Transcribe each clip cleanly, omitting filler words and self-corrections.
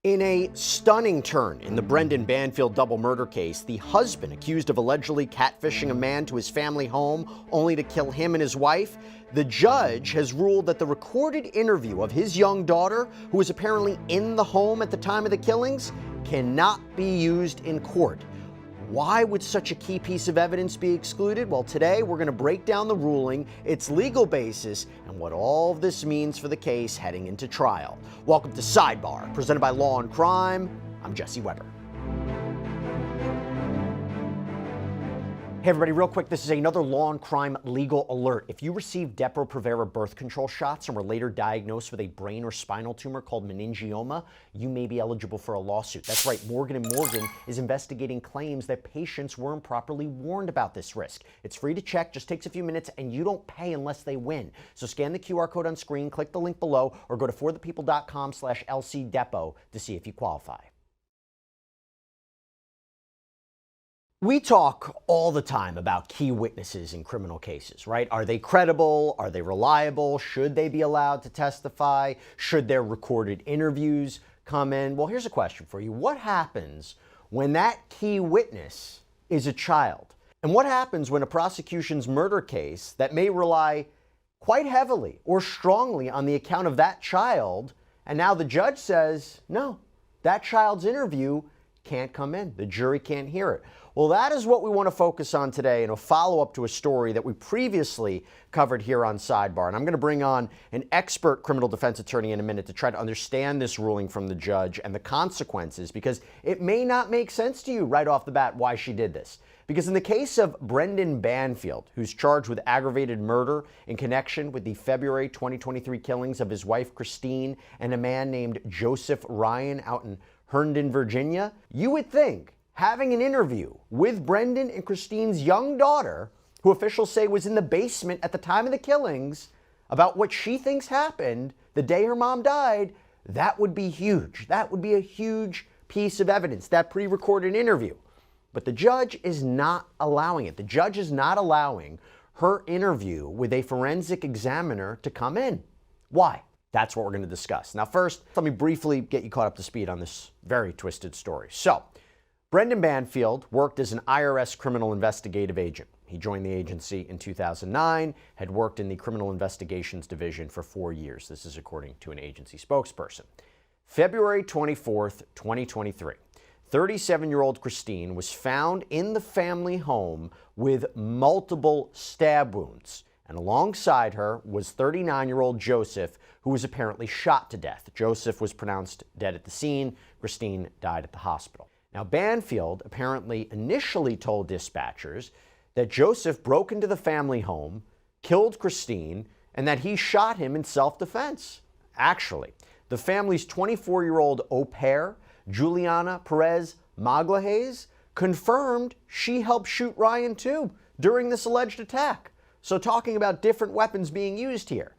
In a stunning turn in the Brendan Banfield double murder case, the husband accused of allegedly catfishing a man to his family home only to kill him and his wife, the judge has ruled that the recorded interview of his young daughter, who was apparently in the home at the time of the killings, cannot be used in court. Why would such a key piece of evidence be excluded? Well, today we're going to break down the ruling, its legal basis, and what all of this means for the case heading into trial. Welcome to Sidebar, presented by Law&Crime. I'm Jesse Weber. Hey everybody, real quick, this is another Law&Crime legal alert. If you received Depo-Provera birth control shots and were later diagnosed with a brain or spinal tumor called meningioma, you may be eligible for a lawsuit. That's right, Morgan & Morgan is investigating claims that patients weren't properly warned about this risk. It's free to check, just takes a few minutes, and you don't pay unless they win. So scan the QR code on screen, click the link below, or go to forthepeople.com/LCDepo to see if you qualify. We talk all the time about key witnesses in criminal cases, right? Are they credible? Are they reliable? Should they be allowed to testify? Should their recorded interviews come in? Well, here's a question for you. What happens when that key witness is a child? And what happens when a prosecution's murder case that may rely quite heavily or strongly on the account of that child, and now the judge says, no, that child's interview can't come in. The jury can't hear it. Well, that is what we want to focus on today in a follow-up to a story that we previously covered here on Sidebar. And I'm going to bring on an expert criminal defense attorney in a minute to try to understand this ruling from the judge and the consequences, because it may not make sense to you right off the bat why she did this. Because in the case of Brendan Banfield, who's charged with aggravated murder in connection with the February 2023 killings of his wife Christine and a man named Joseph Ryan out in Herndon, Virginia, you would think having an interview with Brendan and Christine's young daughter, who officials say was in the basement at the time of the killings, about what she thinks happened the day her mom died, that would be huge. That would be a huge piece of evidence, that pre-recorded interview. But the judge is not allowing it. The judge is not allowing her interview with a forensic examiner to come in. Why? That's what we're going to discuss. Now, first, let me briefly get you caught up to speed on this very twisted story. So, Brendan Banfield worked as an IRS criminal investigative agent. He joined the agency in 2009, had worked in the Criminal Investigations Division for 4 years. This is according to an agency spokesperson. February 24th, 2023, 37-year-old Christine was found in the family home with multiple stab wounds. And alongside her was 39-year-old Joseph, who was apparently shot to death. Joseph was pronounced dead at the scene. Christine died at the hospital. Now, Banfield apparently initially told dispatchers that Joseph broke into the family home, killed Christine, and that he shot him in self-defense. Actually, the family's 24-year-old au pair, Juliana Perez Maglahays, confirmed she helped shoot Ryan too during this alleged attack. So talking about different weapons being used here.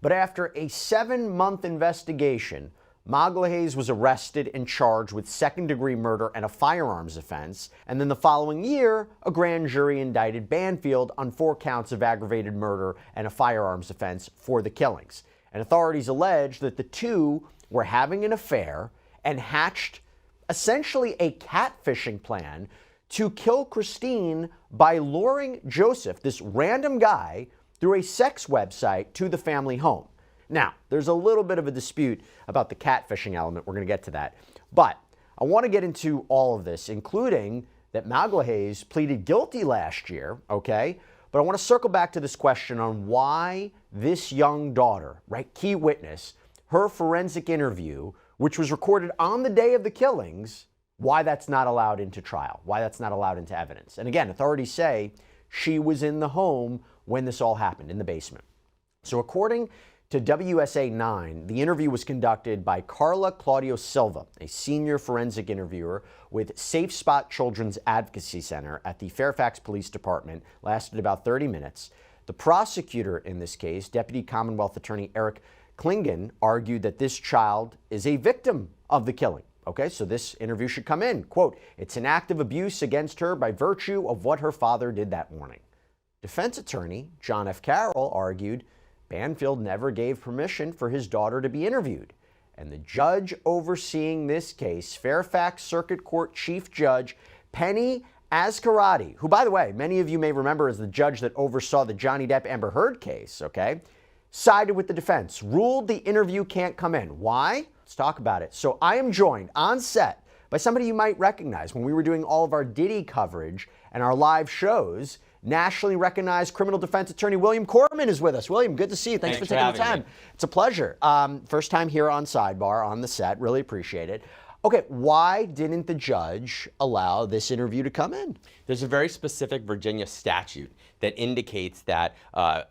But after a 7-month investigation, Maglahays was arrested and charged with second-degree murder and a firearms offense, and then the following year, a grand jury indicted Banfield on 4 counts of aggravated murder and a firearms offense for the killings. And authorities allege that the two were having an affair and hatched essentially a catfishing plan to kill Christine by luring Joseph, this random guy, through a sex website to the family home. Now, there's a little bit of a dispute about the catfishing element. We're going to get to that. But I want to get into all of this, including that Maglahays pleaded guilty last year, okay? But I want to circle back to this question on why this young daughter, right, key witness, her forensic interview, which was recorded on the day of the killings, why that's not allowed into trial, why that's not allowed into evidence. And again, authorities say she was in the home when this all happened, in the basement. So according to WSA 9, the interview was conducted by Carla Claudio Silva, a senior forensic interviewer with Safe Spot Children's Advocacy Center at the Fairfax Police Department, lasted about 30 minutes. The prosecutor in this case, Deputy Commonwealth Attorney Eric Klingen, argued that this child is a victim of the killing. Okay, so this interview should come in. Quote, "It's an act of abuse against her by virtue of what her father did that morning." Defense attorney John F. Carroll argued Banfield never gave permission for his daughter to be interviewed, And the judge overseeing this case, Fairfax Circuit Court Chief Judge Penny Ascarati, who, by the way, many of you may remember as the judge that oversaw the Johnny Depp Amber Heard case, okay, sided with the defense, ruled the interview can't come in. Why? Let's talk about it. So I am joined on set by somebody you might recognize when we were doing all of our Diddy coverage and our live shows. Nationally recognized criminal defense attorney William Korman is with us. William, good to see you. Thanks for taking the time. It's a pleasure. First time here on Sidebar, on the set. Really appreciate it. Okay, why didn't the judge allow this interview to come in? There's a very specific Virginia statute that indicates that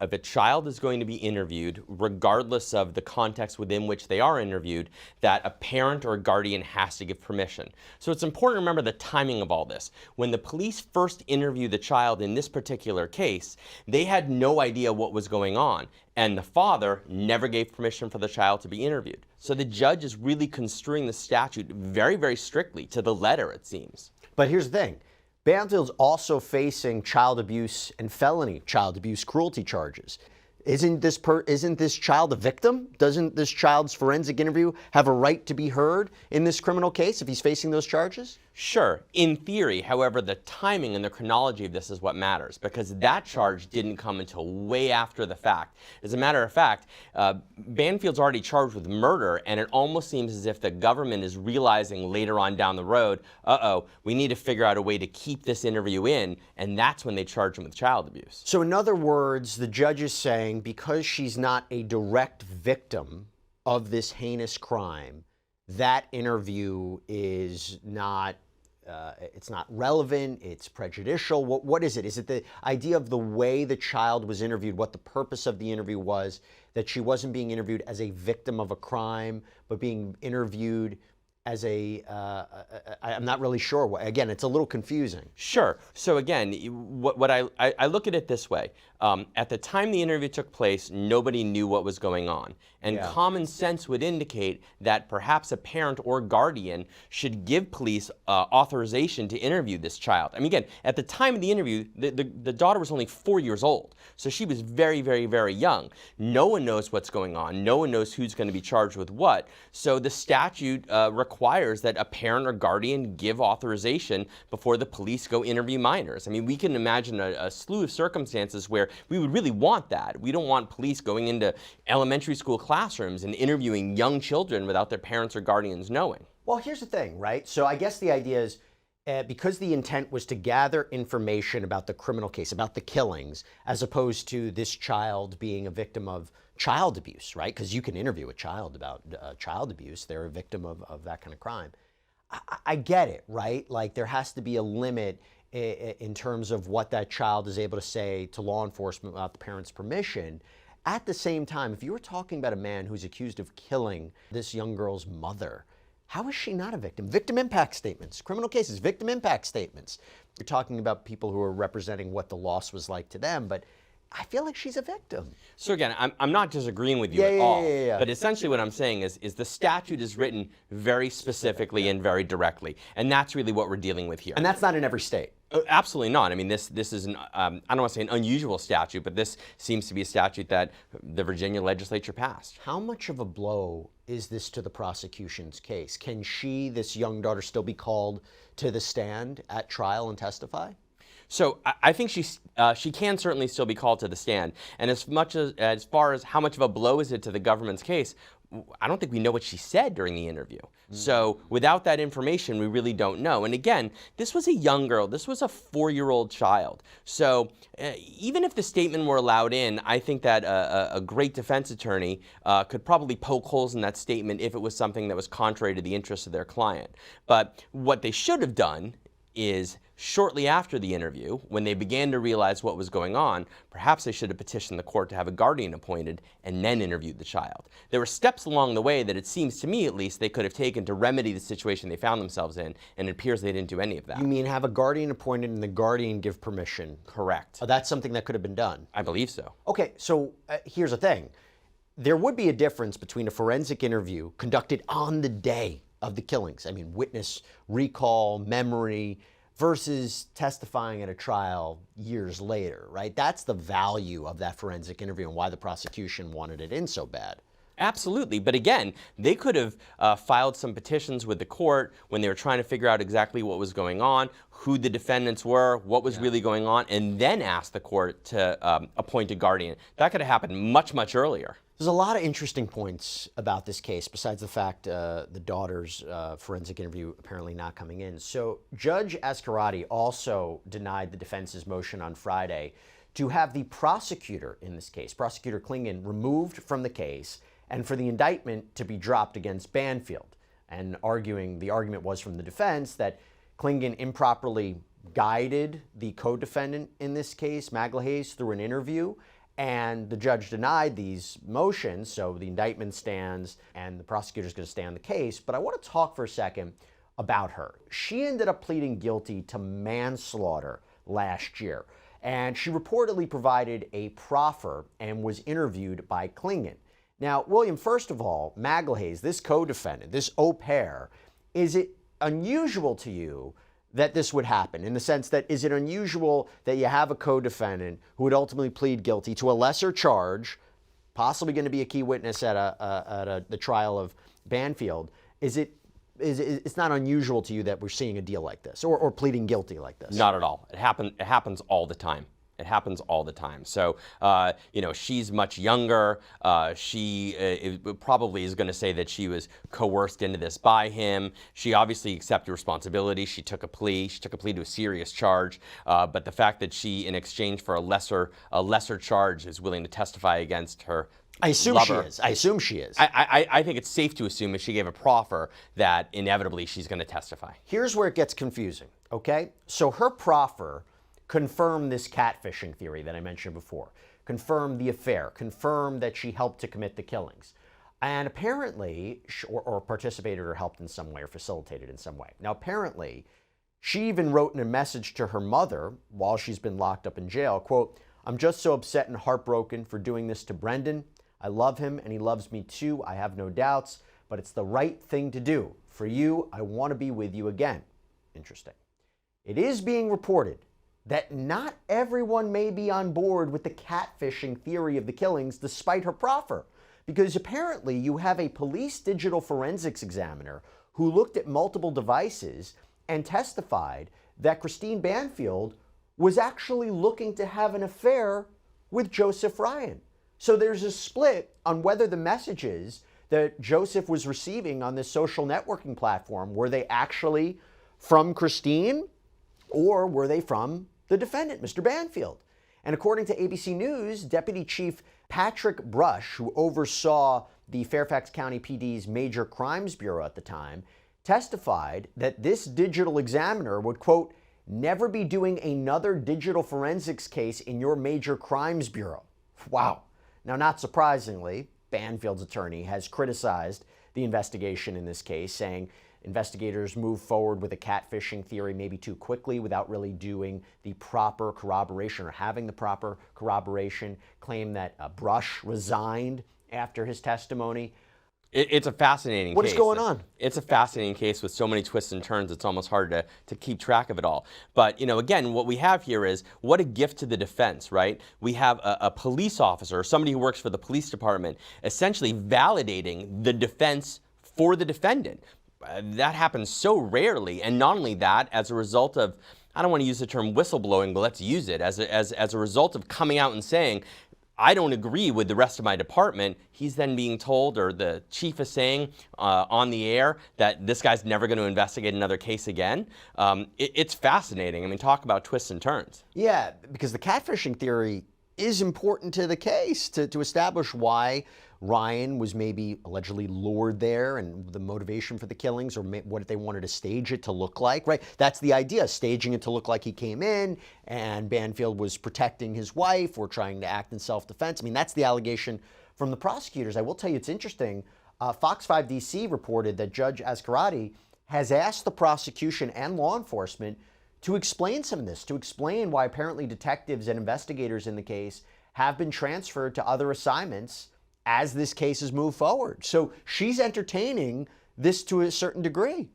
if a child is going to be interviewed, regardless of the context within which they are interviewed, that a parent or a guardian has to give permission. So it's important to remember the timing of all this. When the police first interviewed the child in this particular case, they had no idea what was going on, and the father never gave permission for the child to be interviewed. So the judge is really construing the statute very, very strictly to the letter, it seems. But here's the thing. Banfield's also facing child abuse and felony child abuse cruelty charges. Isn't this child a victim? Doesn't this child's forensic interview have a right to be heard in this criminal case if he's facing those charges? Sure, in theory. However, the timing and the chronology of this is what matters, because that charge didn't come until way after the fact. As a matter of fact, Banfield's already charged with murder, and it almost seems as if the government is realizing later on down the road, we need to figure out a way to keep this interview in, and that's when they charge him with child abuse. So in other words, the judge is saying because she's not a direct victim of this heinous crime, that interview is not it's not relevant, it's prejudicial. What is it? Is it the idea of the way the child was interviewed, what the purpose of the interview was, that she wasn't being interviewed as a victim of a crime, but being interviewed as I'm not really sure. Again, it's a little confusing. Sure. So again, what I look at it this way. At the time the interview took place, nobody knew what was going on. And common sense would indicate that perhaps a parent or guardian should give police authorization to interview this child. I mean, again, at the time of the interview, the daughter was only 4 years old. So she was very, very, very young. No one knows what's going on. No one knows who's going to be charged with what. So the statute requires that a parent or guardian give authorization before the police go interview minors. I mean, we can imagine a slew of circumstances where we would really want that. We don't want police going into elementary school classrooms and interviewing young children without their parents or guardians knowing. Well, here's the thing, right? So I guess the idea is because the intent was to gather information about the criminal case, about the killings, as opposed to this child being a victim of child abuse, right? Because you can interview a child about child abuse. They're a victim of that kind of crime. I get it, right? Like there has to be a limit in terms of what that child is able to say to law enforcement without the parent's permission. At the same time, if you were talking about a man who's accused of killing this young girl's mother, how is she not a victim? Victim impact statements, criminal cases, victim impact statements. You're talking about people who are representing what the loss was like to them, but I feel like she's a victim. So again, I'm not disagreeing with you at all, but essentially what I'm saying is the statute is written very specifically and very directly, and that's really what we're dealing with here. And that's not in every state. Absolutely not. I mean, this is an, I don't want to say an unusual statute, but this seems to be a statute that the Virginia legislature passed. How much of a blow is this to the prosecution's case? Can she, this young daughter, still be called to the stand at trial and testify? So I think she can certainly still be called to the stand. And as far as how much of a blow is it to the government's case, I don't think we know what she said during the interview. So without that information, we really don't know. And again, this was a young girl. This was a 4-year-old child. So even if the statement were allowed in, I think that a great defense attorney could probably poke holes in that statement if it was something that was contrary to the interests of their client. But what they should have done is shortly after the interview, when they began to realize what was going on, perhaps they should have petitioned the court to have a guardian appointed and then interviewed the child. There were steps along the way that it seems to me at least they could have taken to remedy the situation they found themselves in, and it appears they didn't do any of that. You mean have a guardian appointed and the guardian give permission? Correct. Oh, that's something that could have been done? I believe so. Okay, so here's the thing. There would be a difference between a forensic interview conducted on the day of the killings, I mean witness recall, memory, versus testifying at a trial years later, right? That's the value of that forensic interview and why the prosecution wanted it in so bad. Absolutely. But again, they could have filed some petitions with the court when they were trying to figure out exactly what was going on, who the defendants were, what was really going on, and then asked the court to appoint a guardian. That could have happened much, much earlier. There's a lot of interesting points about this case, besides the fact the daughter's forensic interview apparently not coming in. So Judge Ascarati also denied the defense's motion on Friday to have the prosecutor in this case, Prosecutor Klingon, removed from the case and for the indictment to be dropped against Banfield. And the argument was from the defense that Klingon improperly guided the co-defendant in this case, McGeough, through an interview, and the judge denied these motions, so the indictment stands and the prosecutor's going to stay on the case. But I want to talk for a second about her. She ended up pleading guilty to manslaughter last year, and she reportedly provided a proffer and was interviewed by Klingon. Now, William, first of all, McGeough, this co-defendant, this au pair, is it unusual to you that this would happen? In the sense that, is it unusual that you have a co-defendant who would ultimately plead guilty to a lesser charge, possibly going to be a key witness at the trial of Banfield? It's not unusual to you that we're seeing a deal like this or pleading guilty like this? Not at all. It happens all the time. It happens all the time. So, she's much younger. She probably is going to say that she was coerced into this by him. She obviously accepted responsibility. She took a plea. She took a plea to a serious charge. But the fact that she, in exchange for a lesser charge, is willing to testify against her I assume lover. she is. I assume she is. I think it's safe to assume if she gave a proffer that inevitably she's going to testify. Here's where it gets confusing, okay? So her proffer confirmed this catfishing theory that I mentioned before, confirmed the affair, confirmed that she helped to commit the killings, and apparently, or participated or helped in some way or facilitated in some way. Now, apparently, she even wrote in a message to her mother while she's been locked up in jail, quote, "I'm just so upset and heartbroken for doing this to Brendan. I love him and he loves me too, I have no doubts, but it's the right thing to do. For you, I want to be with you again." Interesting. It is being reported that not everyone may be on board with the catfishing theory of the killings despite her proffer, because apparently you have a police digital forensics examiner who looked at multiple devices and testified that Christine Banfield was actually looking to have an affair with Joseph Ryan. So there's a split on whether the messages that Joseph was receiving on this social networking platform, were they actually from Christine or were they from the defendant, Mr. Banfield? And according to ABC News, Deputy Chief Patrick Brush, who oversaw the Fairfax County PD's Major Crimes Bureau at the time, testified that this digital examiner would, quote, "never be doing another digital forensics case in your Major Crimes Bureau." Wow. Now, not surprisingly, Banfield's attorney has criticized the investigation in this case, saying investigators move forward with a catfishing theory maybe too quickly without really doing the proper corroboration or having the proper corroboration, claim that Brush resigned after his testimony. It's a fascinating case. What is going on? It's a fascinating case with so many twists and turns, it's almost hard to keep track of it all. But, again, what we have here is what a gift to the defense, right? We have a police officer, somebody who works for the police department, essentially validating the defense for the defendant. That happens so rarely, and not only that, as a result of, I don't want to use the term whistleblowing, but let's use it, as a result of coming out and saying, I don't agree with the rest of my department, he's then being told, or the chief is saying on the air, that this guy's never going to investigate another case again. It's fascinating. I mean, talk about twists and turns. Yeah, because the catfishing theory is important to the case to establish why Ryan was maybe allegedly lured there and the motivation for the killings, or what they wanted to stage it to look like, right? That's the idea, staging it to look like he came in and Banfield was protecting his wife or trying to act in self-defense. I mean, that's the allegation from the prosecutors. I will tell you, it's interesting. Fox 5 DC reported that Judge Ascarati has asked the prosecution and law enforcement to explain some of this, to explain why apparently detectives and investigators in the case have been transferred to other assignments as this case has moved forward. So she's entertaining this to a certain degree.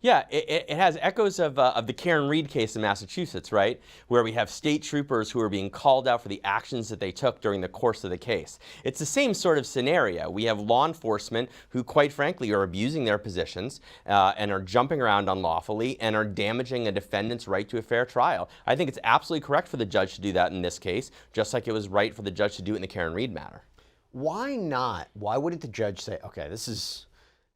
Yeah, it has echoes of the Karen Reed case in Massachusetts, right? Where we have state troopers who are being called out for the actions that they took during the course of the case. It's the same sort of scenario. We have law enforcement who, quite frankly, are abusing their positions and are jumping around unlawfully and are damaging a defendant's right to a fair trial. I think it's absolutely correct for the judge to do that in this case, just like it was right for the judge to do it in the Karen Reed matter. Why not? Why wouldn't the judge say, okay, it's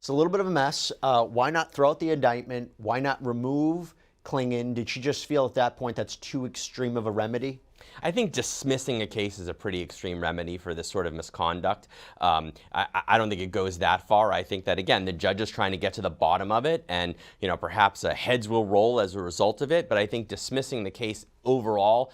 a little bit of a mess. Why not throw out the indictment? Why not remove Klingon? Did she just feel at that point that's too extreme of a remedy? I think dismissing a case is a pretty extreme remedy for this sort of misconduct. I don't think it goes that far. I think that, again, the judge is trying to get to the bottom of it, and perhaps heads will roll as a result of it. But I think dismissing the case overall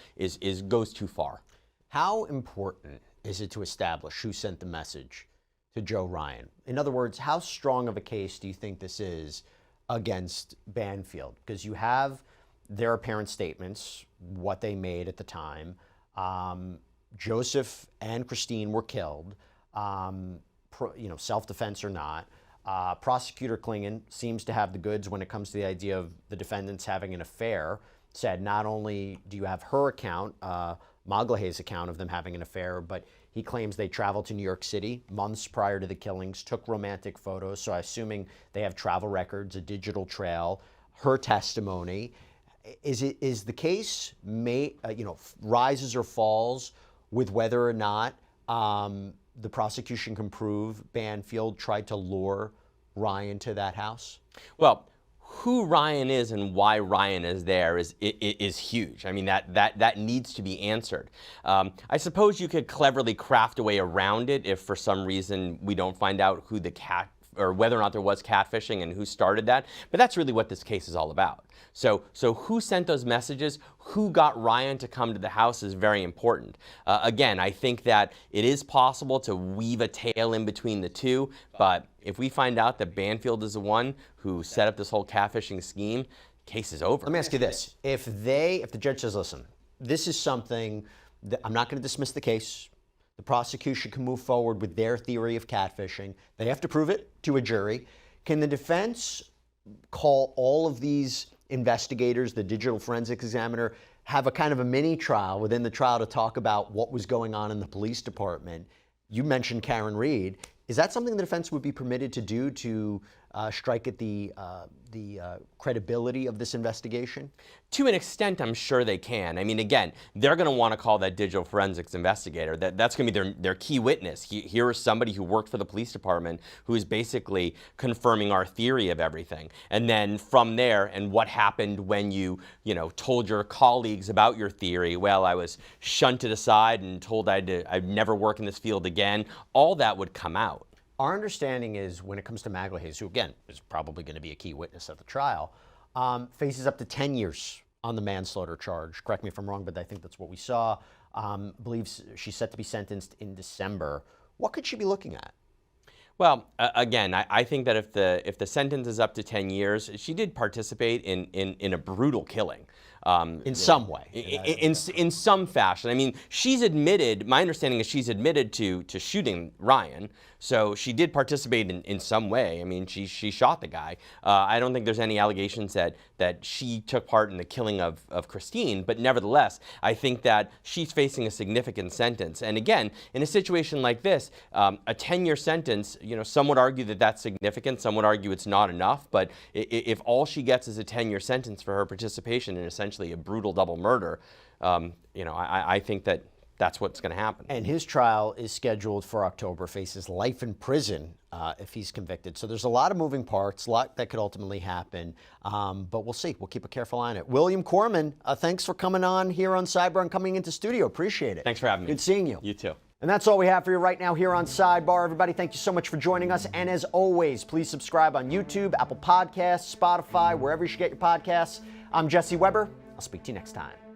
goes too far. How important is it to establish who sent the message to Joe Ryan? In other words, how strong of a case do you think this is against Banfield? Because you have their apparent statements, what they made at the time. Joseph and Christine were killed, self-defense or not. Prosecutor Klingon seems to have the goods when it comes to the idea of the defendants having an affair. Said not only do you have her account, McGeough's account of them having an affair, but he claims they traveled to New York City months prior to the killings, took romantic photos. So I'm assuming they have travel records, a digital trail, her testimony. Is the case rises or falls with whether or not the prosecution can prove Banfield tried to lure Ryan to that house? Well, who Ryan is and why Ryan is there is huge. I mean, that needs to be answered. I suppose you could cleverly craft a way around it if for some reason we don't find out who the or whether or not there was catfishing and who started that. But that's really what this case is all about. So who sent those messages, who got Ryan to come to the house is very important. Again, I think that it is possible to weave a tale in between the two, but if we find out that Banfield is the one who set up this whole catfishing scheme, case is over. Let me ask you this. If the judge says, listen, this is something that I'm not going to dismiss the case. The prosecution can move forward with their theory of catfishing. They have to prove it to a jury. Can the defense call all of these investigators, the digital forensics examiner, have a kind of a mini trial within the trial to talk about what was going on in the police department? You mentioned Karen Reed. Is that something the defense would be permitted to do to strike at the credibility of this investigation? To an extent, I'm sure they can. I mean, again, they're going to want to call that digital forensics investigator. That's going to be their key witness. Here is somebody who worked for the police department who is basically confirming our theory of everything. And then from there, and what happened when you told your colleagues about your theory? Well, I was shunted aside and told I'd never work in this field again. All that would come out. Our understanding is when it comes to McGeough, who again is probably going to be a key witness at the trial, faces up to 10 years on the manslaughter charge. Correct me if I'm wrong, but I think that's what we saw. Believes she's set to be sentenced in December. What could she be looking at? Well, again, I think that if the sentence is up to 10 years, she did participate in a brutal killing. In some way. In some fashion. I mean, she's admitted, my understanding is she's admitted to shooting Ryan, so she did participate in some way. I mean, she shot the guy. I don't think there's any allegations that she took part in the killing of Christine, but nevertheless, I think that she's facing a significant sentence. And again, in a situation like this, a 10-year sentence, some would argue that that's significant, some would argue it's not enough, but if all she gets is a 10-year sentence for her participation in essentially a brutal double murder, I think that that's what's going to happen. And his trial is scheduled for October, faces life in prison if he's convicted. So there's a lot of moving parts, a lot that could ultimately happen, but we'll see. We'll keep a careful eye on it. William Korman, thanks for coming on here on Sidebar and coming into studio. Appreciate it. Thanks for having me. Good seeing you. You too. And that's all we have for you right now here on Sidebar. Everybody, thank you so much for joining us. And as always, please subscribe on YouTube, Apple Podcasts, Spotify, wherever you should get your podcasts. I'm Jesse Weber. I'll speak to you next time.